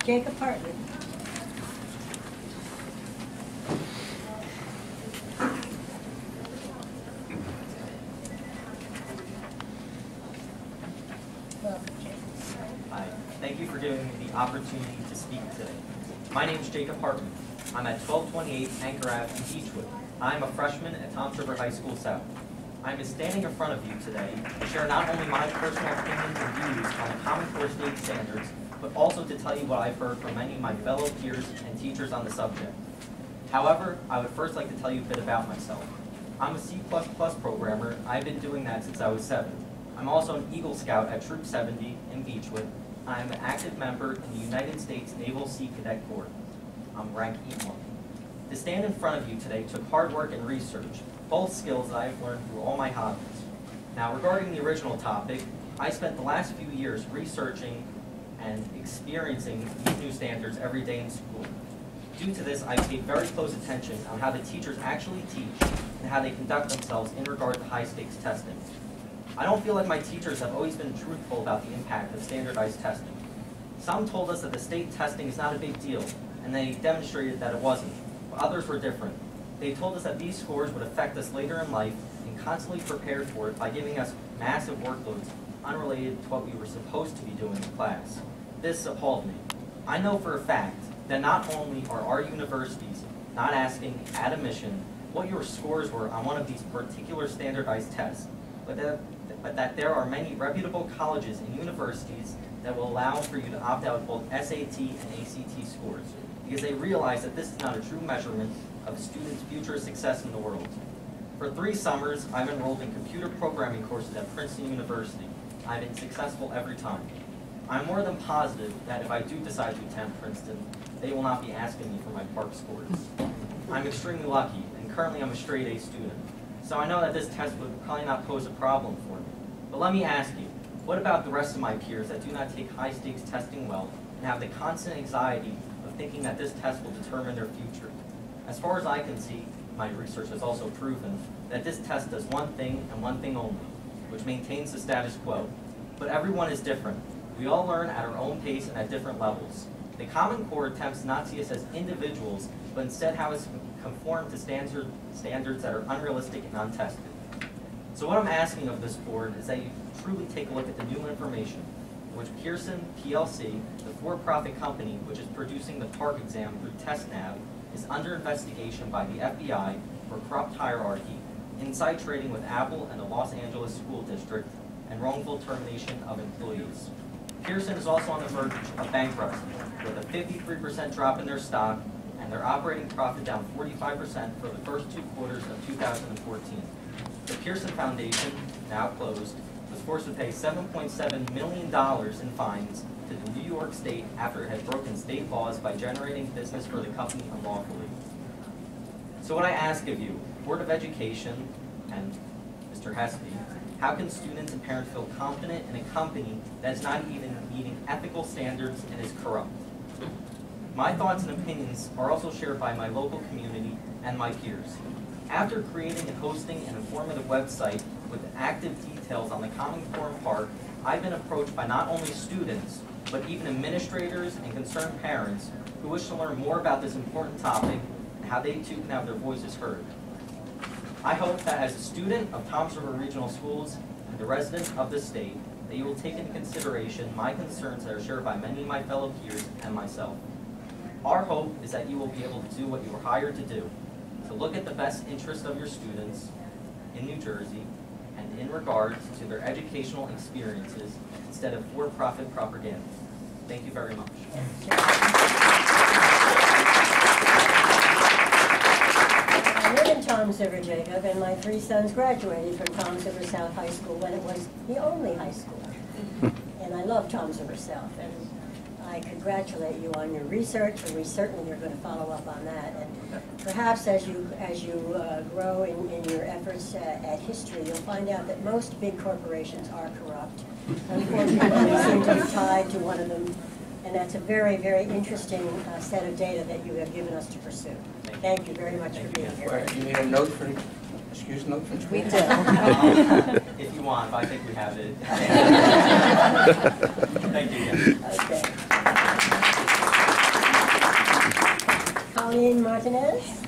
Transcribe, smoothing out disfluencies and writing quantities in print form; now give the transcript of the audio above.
Jacob Hartman. Hi, thank you for giving me the opportunity to speak today. My name is Jacob Hartman. I'm at 1228 Anchor Ave in Beechwood. I'm a freshman at Toms River High School South. I'm standing in front of you today to share not only my personal opinions and views on the Common Core state standards, but also to tell you what I've heard from many of my fellow peers and teachers on the subject. However, I would first like to tell you a bit about myself. I'm a C++ programmer. I've been doing that since I was 7. I'm also an Eagle Scout at Troop 70 in Beechwood. I'm an active member in the United States Naval Sea Cadet Corps. I'm rank E1. To stand in front of you today took hard work and research, both skills that I've learned through all my hobbies. Now, regarding the original topic, I spent the last few years researching and experiencing these new standards every day in school. Due to this, I paid very close attention on how the teachers actually teach and how they conduct themselves in regard to high-stakes testing. I don't feel like my teachers have always been truthful about the impact of standardized testing. Some told us that the state testing is not a big deal, and they demonstrated that it wasn't, but others were different. They told us that these scores would affect us later in life and constantly prepared for it by giving us massive workloads unrelated to what we were supposed to be doing in class. This appalled me. I know for a fact that not only are our universities not asking at admission what your scores were on one of these particular standardized tests, but that there are many reputable colleges and universities that will allow for you to opt out of both SAT and ACT scores, because they realize that this is not a true measurement of a student's future success in the world. For 3 summers, I've enrolled in computer programming courses at Princeton University. I've been successful every time. I'm more than positive that if I do decide to attend Princeton, they will not be asking me for my PARCC scores. I'm extremely lucky, and currently I'm a straight A student. So I know that this test would probably not pose a problem for me. But let me ask you, what about the rest of my peers that do not take high-stakes testing well and have the constant anxiety of thinking that this test will determine their future? As far as I can see, my research has also proven that this test does one thing and one thing only, which maintains the status quo. But everyone is different. We all learn at our own pace and at different levels. The Common Core attempts not to see us as individuals, but instead how us conform to standards that are unrealistic and untested. So what I'm asking of this board is that you truly take a look at the new information, in which Pearson PLC, the for-profit company which is producing the PARCC exam through TestNav, is under investigation by the FBI for corrupt hierarchy, inside trading with Apple and the Los Angeles School District, and wrongful termination of employees. Pearson is also on the verge of bankruptcy, with a 53% drop in their stock and their operating profit down 45% for the first 2 quarters of 2014. The Pearson Foundation, now closed, was forced to pay $7.7 million in fines to the New York State after it had broken state laws by generating business for the company unlawfully. So what I ask of you, Board of Education and Mr. Hespy, how can students and parents feel confident in a company that is not even meeting ethical standards and is corrupt? My thoughts and opinions are also shared by my local community and my peers. After creating and hosting an informative website with active details on the Common Core and PARCC, I've been approached by not only students, but even administrators and concerned parents who wish to learn more about this important topic and how they too can have their voices heard. I hope that as a student of Toms River Regional Schools and a resident of this state, that you will take into consideration my concerns that are shared by many of my fellow peers and myself. Our hope is that you will be able to do what you were hired to do, to look at the best interest of your students in New Jersey and in regards to their educational experiences instead of for-profit propaganda. Thank you very much. I live in Toms River, Jacob, and my 3 sons graduated from Toms River South High School when it was the only high school. And I love Toms River South, and I congratulate you on your research, and we certainly are going to follow up on that. And perhaps as you grow in your efforts at history, you'll find out that most big corporations are corrupt. Unfortunately, they seem to be tied to one of them, and that's a very, very interesting set of data that you have given us to pursue. Thank you very much for being here. Right, you need a note for, excuse note from school? We do. If you want, but I think we have it. Thank you. Okay. Colleen Martinez.